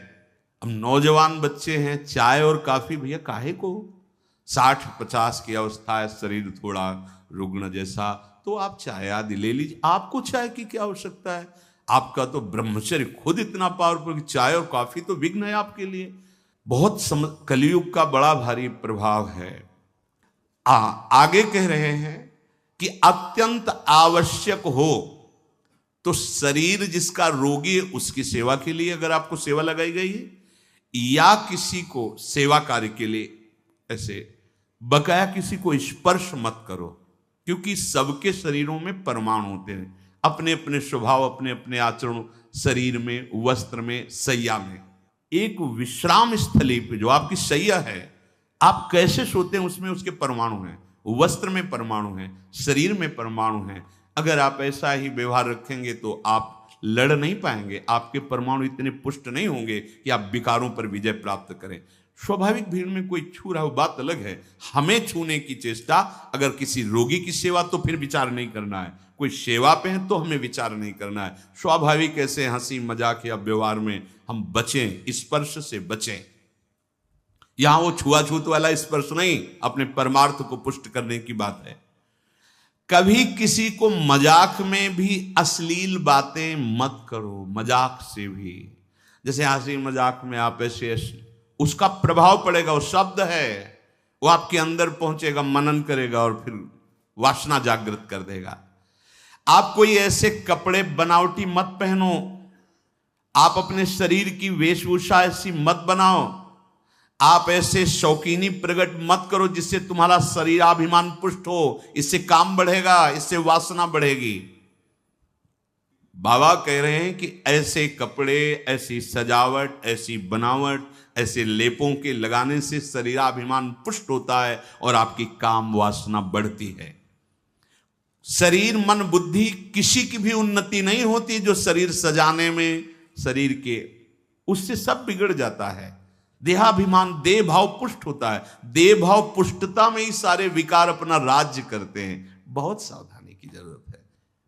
अब नौजवान बच्चे हैं, चाय और कॉफी भैया काहे को? 60-50 की अवस्था है, शरीर थोड़ा रुग्ण जैसा, तो आप चाय आदि ले लीजिए। आपको चाय की क्या आवश्यकता है? आपका तो ब्रह्मचर्य खुद इतना पावरफुल कि चाय और कॉफी तो विघ्न है आपके लिए। बहुत कलयुग का बड़ा भारी प्रभाव है। आगे कह रहे हैं कि अत्यंत आवश्यक हो तो शरीर जिसका रोगी है उसकी सेवा के लिए अगर आपको सेवा लगाई गई है, या किसी को सेवा कार्य के लिए, ऐसे बकाया किसी को स्पर्श मत करो, क्योंकि सबके शरीरों में परमाणु होते हैं, अपने अपने स्वभाव, अपने अपने आचरण, शरीर में, वस्त्र में, सैया में। एक विश्राम स्थली पे जो आपकी सैया है, आप कैसे सोते हैं उसमें उसके परमाणु हैं। वस्त्र में परमाणु हैं, शरीर में परमाणु हैं। अगर आप ऐसा ही व्यवहार रखेंगे तो आप लड़ नहीं पाएंगे, आपके परमाणु इतने पुष्ट नहीं होंगे कि आप विकारों पर विजय प्राप्त करें। स्वाभाविक भीड़ में कोई छू रहा हो बात अलग है, हमें छूने की चेष्टा, अगर किसी रोगी की सेवा तो फिर विचार नहीं करना है, कोई सेवा पे है तो हमें विचार नहीं करना है। स्वाभाविक ऐसे हंसी मजाक या व्यवहार में हम बचें, स्पर्श से बचें। यहां वो छुआछूत वाला स्पर्श नहीं, अपने परमार्थ को पुष्ट करने की बात है। कभी किसी को मजाक में भी अश्लील बातें मत करो, मजाक से भी। जैसे हंसी मजाक में आप ऐसे, उसका प्रभाव पड़ेगा, वो शब्द है, वो आपके अंदर पहुंचेगा, मनन करेगा और फिर वासना जागृत कर देगा। आप कोई ऐसे कपड़े बनावटी मत पहनो, आप अपने शरीर की वेशभूषा ऐसी मत बनाओ, आप ऐसे शौकीनी प्रकट मत करो जिससे तुम्हारा शरीराभिमान पुष्ट हो। इससे काम बढ़ेगा, इससे वासना बढ़ेगी। बाबा कह रहे हैं कि ऐसे कपड़े, ऐसी सजावट, ऐसी बनावट, ऐसे लेपों के लगाने से शरीराभिमान पुष्ट होता है और आपकी काम वासना बढ़ती है। शरीर मन बुद्धि किसी की भी उन्नति नहीं होती जो शरीर सजाने में, शरीर के, उससे सब बिगड़ जाता है। देहाभिमान, देह भाव पुष्ट होता है, देह भाव पुष्टता में ही सारे विकार अपना राज्य करते हैं। बहुत सावधानी की जरूरत है,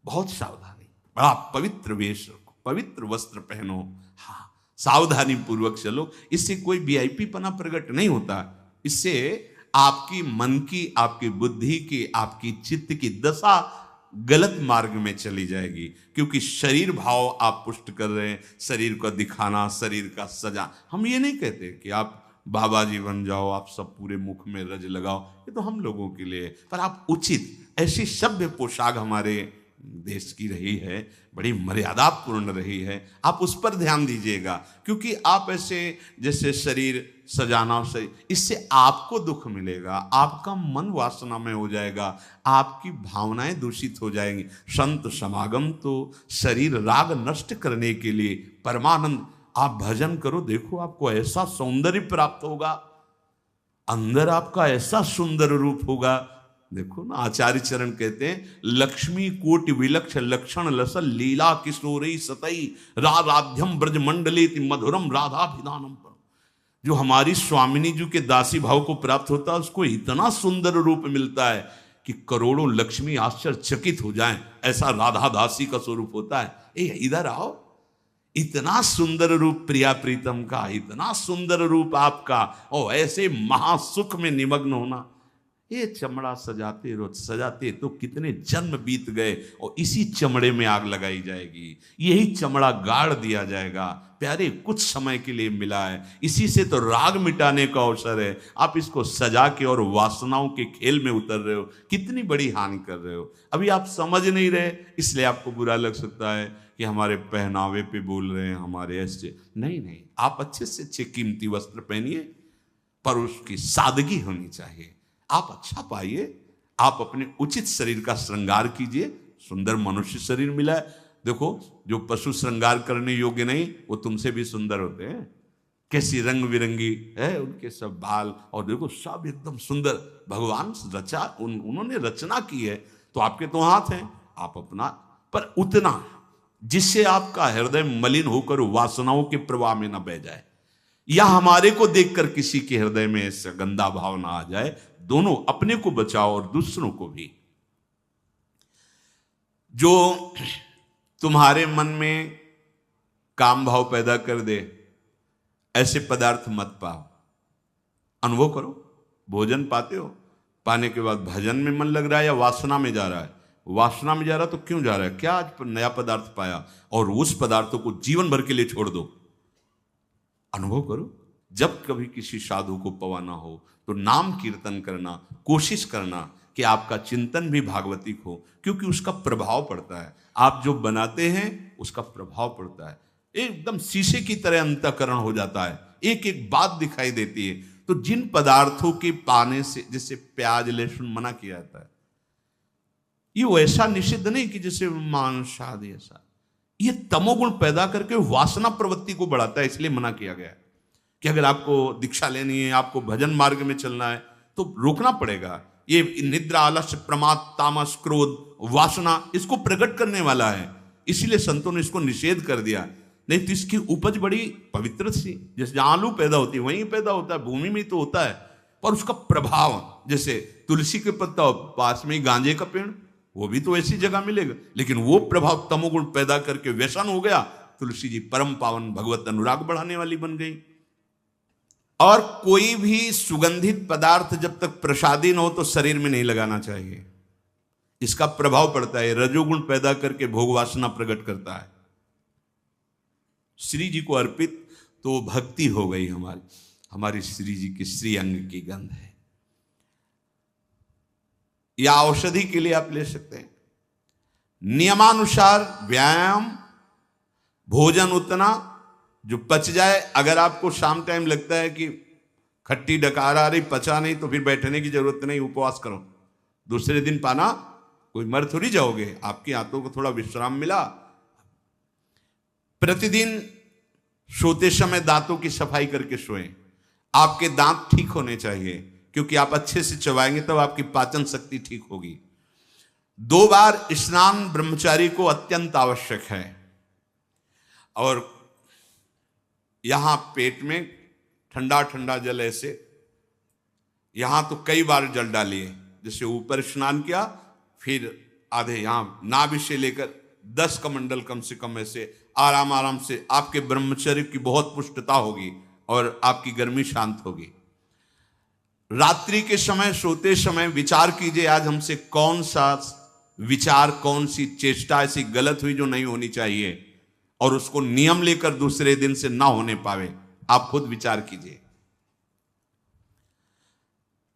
बहुत सावधानी। बड़ा पवित्र वेश रखो, पवित्र वस्त्र पहनो, हाँ सावधानी पूर्वक चलो। इससे कोई वीआईपी पना प्रकट नहीं होता, इससे आपकी मन की, आपकी बुद्धि की, आपकी चित्त की दशा गलत मार्ग में चली जाएगी। क्योंकि शरीर भाव आप पुष्ट कर रहे हैं, शरीर को दिखाना, शरीर का सजा। हम ये नहीं कहते कि आप बाबा जी बन जाओ, आप सब पूरे मुख में रज लगाओ, ये तो हम लोगों के लिए। पर आप उचित, ऐसी सभ्य पोशाक हमारे देश की रही है, बड़ी मर्यादापूर्ण रही है, आप उस पर ध्यान दीजिएगा। क्योंकि आप ऐसे जैसे शरीर सजाना से, इससे आपको दुख मिलेगा, आपका मन वासना में हो जाएगा, आपकी भावनाएं दूषित हो जाएंगी। संत समागम तो शरीर राग नष्ट करने के लिए, परमानंद। आप भजन करो, देखो आपको ऐसा सौंदर्य प्राप्त होगा, अंदर आपका ऐसा सुंदर रूप होगा। देखो ना, आचार्य चरण कहते हैं, लक्ष्मी कोटि विलक्ष लक्षण लसल लीला किशोरी सतई राधाध्यम ब्रज मंडले मधुरम राधाभिधानम। जो हमारी स्वामिनी जी के दासी भाव को प्राप्त होता है, उसको इतना सुंदर रूप मिलता है कि करोड़ों लक्ष्मी आश्चर्यचकित हो जाएं। ऐसा राधा दासी का स्वरूप होता है। इधर आओ, इतना सुंदर रूप प्रिया प्रीतम का, इतना सुंदर रूप आपका, और ऐसे महासुख में निमग्न होना। ये चमड़ा सजाते रोज सजाते तो कितने जन्म बीत गए, और इसी चमड़े में आग लगाई जाएगी, यही चमड़ा गाड़ दिया जाएगा। प्यारे, कुछ समय के लिए मिला है, इसी से तो राग मिटाने का अवसर है। आप इसको सजा के और वासनाओं के खेल में उतर रहे हो, कितनी बड़ी हानि कर रहे हो। अभी आप समझ नहीं रहे, इसलिए आपको बुरा लग सकता है कि हमारे पहनावे पे बोल रहे हैं, हमारे ऐसे। नहीं, आप अच्छे से अच्छे कीमती वस्त्र पहनिए, पर उसकी सादगी होनी चाहिए। आप अच्छा पाइए, आप अपने उचित शरीर का श्रृंगार कीजिए। सुंदर मनुष्य शरीर मिला है। देखो, जो पशु श्रृंगार करने योग्य नहीं, वो तुमसे भी सुंदर होते हैं। कैसी रंग बिरंगी है उनके सब बाल, और देखो सब एकदम सुंदर। भगवान रचा, उन्होंने रचना की है, तो आपके तो हाथ हैं, आप अपना, पर उतना जिससे आपका हृदय मलिन होकर वासनाओं के प्रवाह में न बह जाए, या हमारे को देखकर किसी के हृदय में ऐसा गंदा भाव ना आ जाए। दोनों, अपने को बचाओ और दूसरों को भी। जो तुम्हारे मन में काम भाव पैदा कर दे, ऐसे पदार्थ मत पाओ। अनुभव करो, भोजन पाते हो, पाने के बाद भजन में मन लग रहा है या वासना में जा रहा है? वासना में जा रहा तो क्यों जा रहा है? क्या आज नया पदार्थ पाया, और उस पदार्थों को जीवन भर के लिए छोड़ दो। अनुभव करो। जब कभी किसी साधु को पवाना हो तो नाम कीर्तन करना, कोशिश करना कि आपका चिंतन भी भागवतिक हो, क्योंकि उसका प्रभाव पड़ता है। आप जो बनाते हैं उसका प्रभाव पड़ता है, एकदम शीशे की तरह अंतःकरण हो जाता है, एक एक बात दिखाई देती है। तो जिन पदार्थों के पाने से, जैसे प्याज लहसुन मना किया जाता है, ये वैसा निषिद्ध नहीं कि जैसे मांस आदि, ऐसा ये तमोगुण पैदा करके वासना प्रवृत्ति को बढ़ाता है। इसलिए मना किया गया कि अगर आपको दीक्षा लेनी है, आपको भजन मार्ग में चलना है, तो रोकना पड़ेगा। ये निद्रा, आलस्य, प्रमाद, तामस, क्रोध, वासना, इसको प्रकट करने वाला है। इसीलिए संतों ने इसको निषेध कर दिया। नहीं तो इसकी उपज बड़ी पवित्र थी। जैसे जहां आलू पैदा होती है वहीं पैदा होता है, भूमि में तो होता है, पर उसका प्रभाव, जैसे तुलसी के पत्ता पास में ही गांजे का पेड़, वो भी तो ऐसी जगह मिलेगा, लेकिन वो प्रभाव तमोगुण पैदा करके व्यसन हो गया। तुलसी जी परम पावन भगवत अनुराग बढ़ाने वाली बन गई। और कोई भी सुगंधित पदार्थ जब तक प्रसादी न हो तो शरीर में नहीं लगाना चाहिए। इसका प्रभाव पड़ता है, रजोगुण पैदा करके भोग वासना प्रकट करता है। श्री जी को अर्पित तो भक्ति हो गई हमारी श्री जी की श्री अंग की गंध है। या औषधि के लिए आप ले सकते हैं। नियमानुसार व्यायाम, भोजन उतना जो पच जाए। अगर आपको शाम टाइम लगता है कि खट्टी डकार आ रही, पचा नहीं, तो फिर बैठने की जरूरत नहीं, उपवास करो। दूसरे दिन पाना, कोई मर थोड़ी जाओगे, आपकी आंतों को थोड़ा विश्राम मिला। प्रतिदिन सोते समय दांतों की सफाई करके सोएं। आपके दांत ठीक होने चाहिए, क्योंकि आप अच्छे से चबाएंगे तब आपकी पाचन शक्ति ठीक होगी। 2 बार स्नान ब्रह्मचारी को अत्यंत आवश्यक है। और यहां पेट में ठंडा ठंडा जल ऐसे, यहां तो कई बार जल डालिए। जैसे ऊपर स्नान किया, फिर आधे यहां नाभि से लेकर 10 कमंडल कम से कम ऐसे आराम आराम से, आपके ब्रह्मचर्य की बहुत पुष्टता होगी और आपकी गर्मी शांत होगी। रात्रि के समय सोते समय विचार कीजिए, आज हमसे कौन सा विचार, कौन सी चेष्टा ऐसी गलत हुई जो नहीं होनी चाहिए, और उसको नियम लेकर दूसरे दिन से ना होने पावे। आप खुद विचार कीजिए।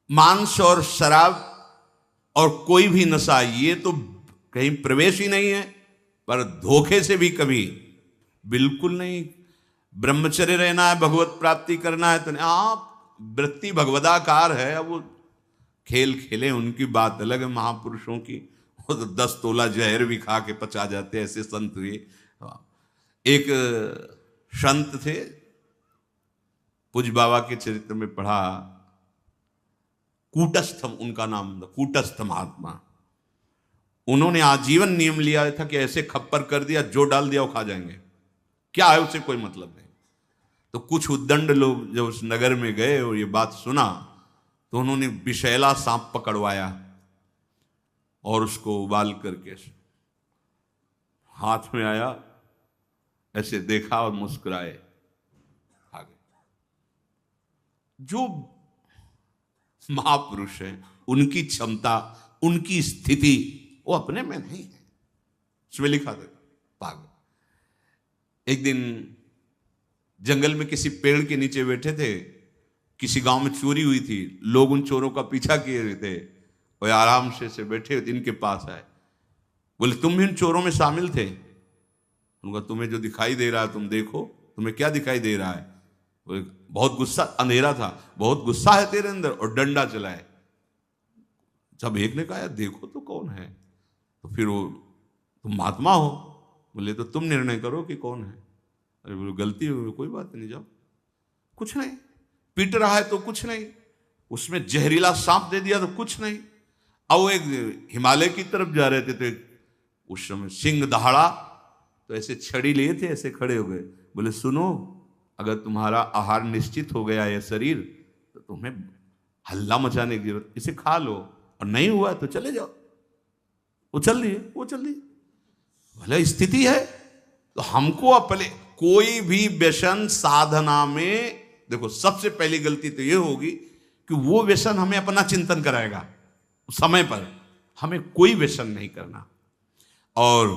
मांस और शराब और कोई भी नशा, ये तो कहीं प्रवेश ही नहीं है। पर धोखे से भी कभी बिल्कुल नहीं। ब्रह्मचर्य रहना है, भगवत प्राप्ति करना है, तो आप वृत्ति भगवदाकार है। अब वो खेल खेले, उनकी बात अलग है। महापुरुषों की वो तो 10 तोला जहर भी खा के पचा जाते, ऐसे संत हुए। एक संत थे, पूज्य बाबा के चरित्र में पढ़ा, कूटस्थम उनका नाम था, कूटस्थ महात्मा। उन्होंने आजीवन नियम लिया था कि ऐसे खप्पर कर दिया, जो डाल दिया वो खा जाएंगे, क्या है उससे कोई मतलब नहीं। तो कुछ उद्दंड लोग जब उस नगर में गए और ये बात सुना, तो उन्होंने विषैला सांप पकड़वाया और उसको उबाल करके हाथ में आया, ऐसे देखा और मुस्कुराए, खा गए। जो महापुरुष है, उनकी क्षमता, उनकी स्थिति वो अपने में नहीं है। उसमें लिखा था पागल। एक दिन जंगल में किसी पेड़ के नीचे बैठे थे, किसी गांव में चोरी हुई थी, लोग उन चोरों का पीछा किए रहे थे, वो आराम से बैठे इनके पास आए, बोले तुम भी इन चोरों में शामिल थे? उनका तुम्हें जो दिखाई दे रहा है तुम देखो, तुम्हें क्या दिखाई दे रहा है? बोले बहुत गुस्सा, अंधेरा था, बहुत गुस्सा है तेरे अंदर, और डंडा चलाए। जब एक ने कहा देखो तो कौन है, तो फिर वो तुम महात्मा हो? बोले तो तुम निर्णय करो कि कौन है। अरे बोले गलती हो, कोई बात नहीं, जाओ। कुछ नहीं, पीट रहा है तो कुछ नहीं, उसमें जहरीला सांप दे दिया तो कुछ नहीं। अब वो एक हिमालय की तरफ जा रहे थे, तो उस समय सिंह दहाड़ा, तो ऐसे छड़ी लिए थे, ऐसे खड़े हो गए। बोले सुनो, अगर तुम्हारा आहार निश्चित हो गया है शरीर, तो तुम्हें हल्ला मचाने की जरूरत, इसे खा लो, और नहीं हुआ तो चले जाओ। वो चल दिए। भले स्थिति है तो हमको अपने कोई भी व्यसन साधना में, देखो सबसे पहली गलती तो ये होगी कि वो व्यसन हमें अपना चिंतन कराएगा। समय पर हमें कोई व्यसन नहीं करना। और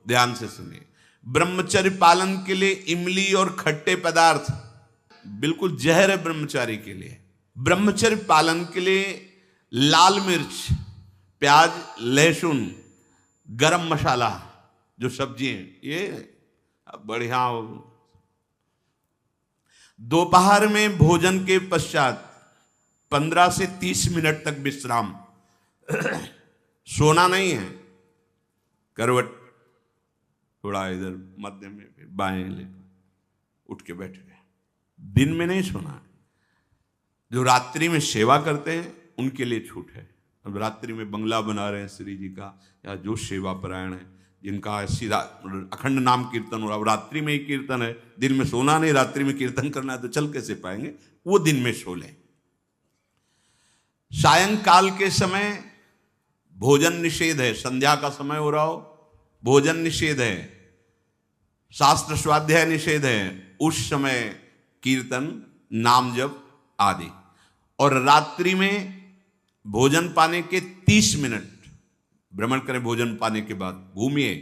ध्यान से सुनिए, ब्रह्मचर्य पालन के लिए इमली और खट्टे पदार्थ बिल्कुल जहर है ब्रह्मचारी के लिए। ब्रह्मचर्य पालन के लिए लाल मिर्च, प्याज, लहसुन, गरम मसाला, जो सब्जी है, ये बढ़िया। दोपहर में भोजन के पश्चात 15 से 30 मिनट तक विश्राम। सोना नहीं है, करवट थोड़ा इधर मध्य में, बाएं ले उठ के बैठ गए। दिन में नहीं सोना है। जो रात्रि में सेवा करते हैं उनके लिए छूट है, अब रात्रि में बंगला बना रहे हैं श्री जी का, या जो सेवा परायण है, जिनका सीधा अखंड नाम कीर्तन हो रहा, अब रात्रि में ही कीर्तन है, दिन में सोना नहीं, रात्रि में कीर्तन करना है तो चल कैसे पाएंगे, वो दिन में सो लें। सायंकाल के समय भोजन निषेध है, संध्या का समय हो रहा हो, भोजन निषेध है, शास्त्र स्वाध्याय निषेध है, उस समय कीर्तन, नाम जप आदि। और रात्रि में भोजन पाने के 30 मिनट भ्रमण करें, भोजन पाने के बाद घूमिए,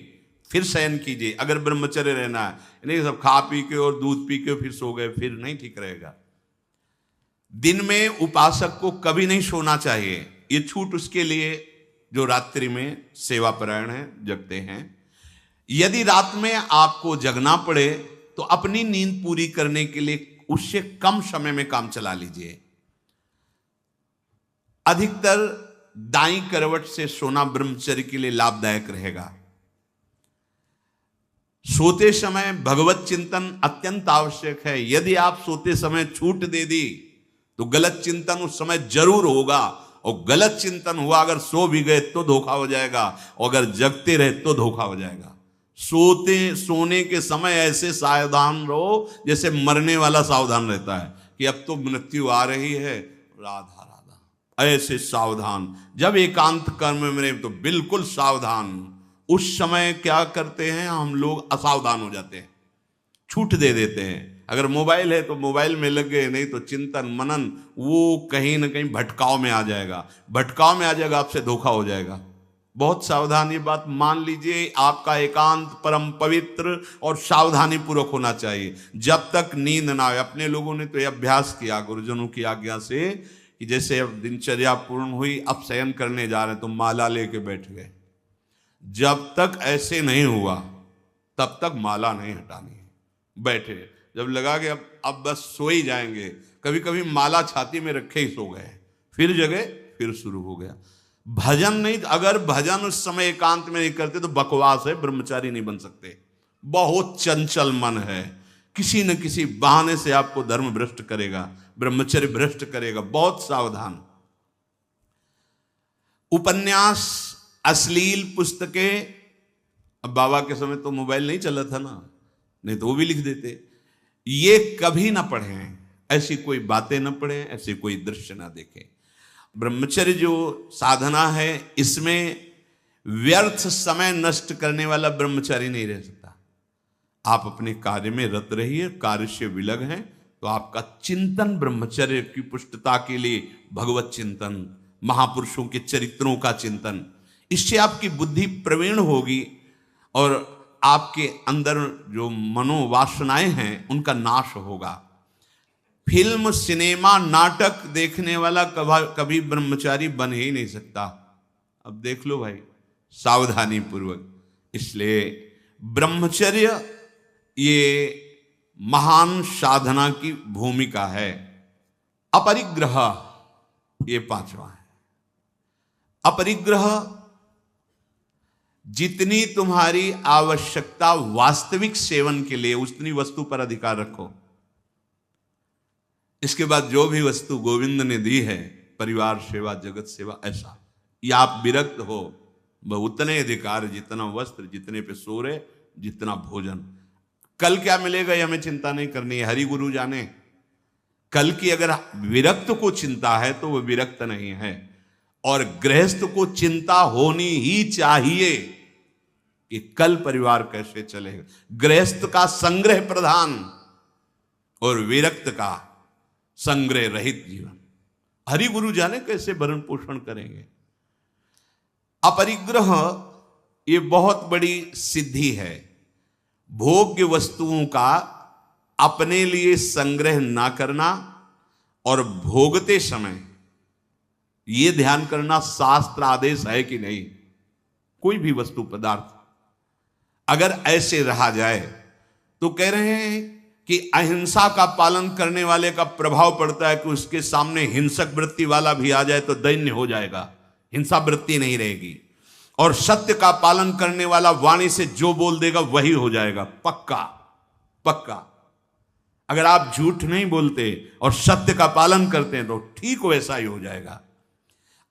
फिर शयन कीजिए। अगर ब्रह्मचर्य रहना है, नहीं सब खा पी के और दूध पी के फिर सो गए, फिर नहीं ठीक रहेगा। दिन में उपासक को कभी नहीं सोना चाहिए, ये छूट उसके लिए जो रात्रि में सेवा परायण है, जगते हैं। यदि रात में आपको जगना पड़े तो अपनी नींद पूरी करने के लिए उससे कम समय में काम चला लीजिए। अधिकतर दाईं करवट से सोना ब्रह्मचर्य के लिए लाभदायक रहेगा। सोते समय भगवत चिंतन अत्यंत आवश्यक है। यदि आप सोते समय छूट दे दी तो गलत चिंतन उस समय जरूर होगा, और गलत चिंतन हुआ अगर सो भी गए तो धोखा हो जाएगा, और अगर जगते रहे तो धोखा हो जाएगा। सोने के समय ऐसे सावधान रहो जैसे मरने वाला सावधान रहता है कि अब तो मृत्यु आ रही है, राधा राधा, ऐसे सावधान। जब एकांत कर्म में तो बिल्कुल सावधान। उस समय क्या करते हैं हम लोग, असावधान हो जाते हैं, छूट दे देते हैं। अगर मोबाइल है तो मोबाइल में लग गए, नहीं तो चिंतन मनन वो कहीं ना कहीं भटकाव में आ जाएगा, भटकाव में आ जाएगा, आपसे धोखा हो जाएगा। बहुत सावधान, ये बात मान लीजिए। आपका एकांत परम पवित्र और सावधानी पूर्वक होना चाहिए जब तक नींद ना आए। अपने लोगों ने तो यह अभ्यास किया गुरुजनों की आज्ञा से कि जैसे अब दिनचर्या पूर्ण हुई, अब शयन करने जा रहे हैं तो माला लेके बैठ गए। जब तक ऐसे नहीं हुआ तब तक माला नहीं हटानी है। बैठे, जब लगा कि अब बस सो ही जाएंगे, कभी कभी माला छाती में रखे ही सो गए, फिर जगह फिर शुरू हो गया। भजन नहीं, अगर भजन उस समय एकांत में नहीं करते तो बकवास है, ब्रह्मचारी नहीं बन सकते। बहुत चंचल मन है, किसी न किसी बहाने से आपको धर्म भ्रष्ट करेगा, ब्रह्मचर्य भ्रष्ट करेगा। बहुत सावधान। उपन्यास, अश्लील पुस्तकें, अब बाबा के समय तो मोबाइल नहीं चला था ना, नहीं तो वो भी लिख देते, ये कभी ना पढ़ें, ऐसी कोई बातें ना पढ़ें, ऐसे कोई दृश्य ना देखें। ब्रह्मचर्य जो साधना है, इसमें व्यर्थ समय नष्ट करने वाला ब्रह्मचारी नहीं रह सकता। आप अपने कार्य में रत रहिए, कार्य से विलग हैं तो आपका चिंतन ब्रह्मचर्य की पुष्टता के लिए भगवत चिंतन, महापुरुषों के चरित्रों का चिंतन, इससे आपकी बुद्धि प्रवीण होगी और आपके अंदर जो मनोवासनाएं हैं उनका नाश होगा। फिल्म, सिनेमा, नाटक देखने वाला कभी ब्रह्मचारी बन ही नहीं सकता। अब देख लो भाई, सावधानी पूर्वक। इसलिए ब्रह्मचर्य ये महान साधना की भूमिका है। अपरिग्रह, ये पांचवा है। अपरिग्रह, जितनी तुम्हारी आवश्यकता वास्तविक सेवन के लिए उतनी वस्तु पर अधिकार रखो। इसके बाद जो भी वस्तु गोविंद ने दी है, परिवार सेवा, जगत सेवा, ऐसा, या आप विरक्त हो, वह उतने अधिकार, जितना वस्त्र, जितने पे सोरे, जितना भोजन। कल क्या मिलेगा ये हमें चिंता नहीं करनी है, हरि गुरु जाने। कल की अगर विरक्त को चिंता है तो वह विरक्त नहीं है। और गृहस्थ को चिंता होनी ही चाहिए कि कल परिवार कैसे चलेगा। गृहस्थ का संग्रह प्रधान और विरक्त का संग्रह रहित जीवन। हरि गुरु जाने कैसे भरण पोषण करेंगे। अपरिग्रह ये बहुत बड़ी सिद्धि है। भोग्य वस्तुओं का अपने लिए संग्रह ना करना और भोगते समय ये ध्यान करना शास्त्र आदेश है कि नहीं। कोई भी वस्तु पदार्थ अगर ऐसे रहा जाए तो कह रहे हैं कि अहिंसा का पालन करने वाले का प्रभाव पड़ता है कि उसके सामने हिंसक वृत्ति वाला भी आ जाए तो दैन्य हो जाएगा, हिंसा वृत्ति नहीं रहेगी। और सत्य का पालन करने वाला वाणी से जो बोल देगा वही हो जाएगा, पक्का पक्का। अगर आप झूठ नहीं बोलते और सत्य का पालन करते हैं तो ठीक वैसा ही हो जाएगा।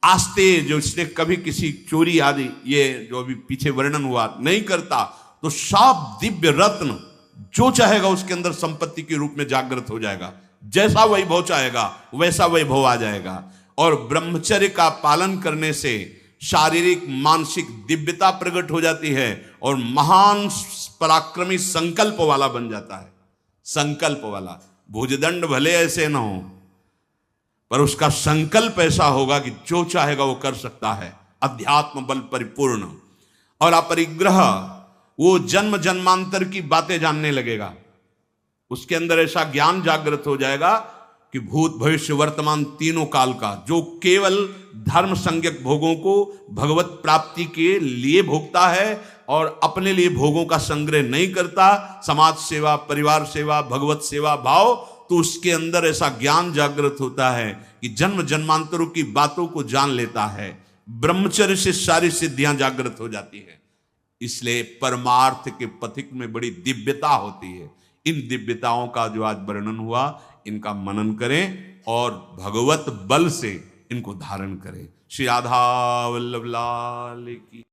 आस्ते, जो इसने कभी किसी चोरी आदि, ये जो अभी पीछे वर्णन हुआ, नहीं करता, तो साफ दिव्य रत्न जो चाहेगा उसके अंदर संपत्ति के रूप में जागृत हो जाएगा। जैसा वैभव चाहेगा वैसा वैभव आ जाएगा। और ब्रह्मचर्य का पालन करने से शारीरिक मानसिक दिव्यता प्रकट हो जाती है और महान पराक्रमी संकल्प वाला बन जाता है। संकल्प वाला, भुजदंड भले ऐसे न हो, पर उसका संकल्प ऐसा होगा कि जो चाहेगा वो कर सकता है। अध्यात्म बल परिपूर्ण और अपरिग्रह, वो जन्म जन्मांतर की बातें जानने लगेगा। उसके अंदर ऐसा ज्ञान जागृत हो जाएगा कि भूत भविष्य वर्तमान तीनों काल का, जो केवल धर्म संज्ञक भोगों को भगवत प्राप्ति के लिए भोगता है और अपने लिए भोगों का संग्रह नहीं करता, समाज सेवा, परिवार सेवा, भगवत सेवा भाव, तो उसके अंदर ऐसा ज्ञान जागृत होता है कि जन्म जन्मांतरों की बातों को जान लेता है। ब्रह्मचर्य से सारी सिद्धियां जागृत हो जाती है। इसलिए परमार्थ के पथिक में बड़ी दिव्यता होती है। इन दिव्यताओं का जो आज वर्णन हुआ, इनका मनन करें और भगवत बल से इनको धारण करें। श्री राधा वल्लभ लाल की।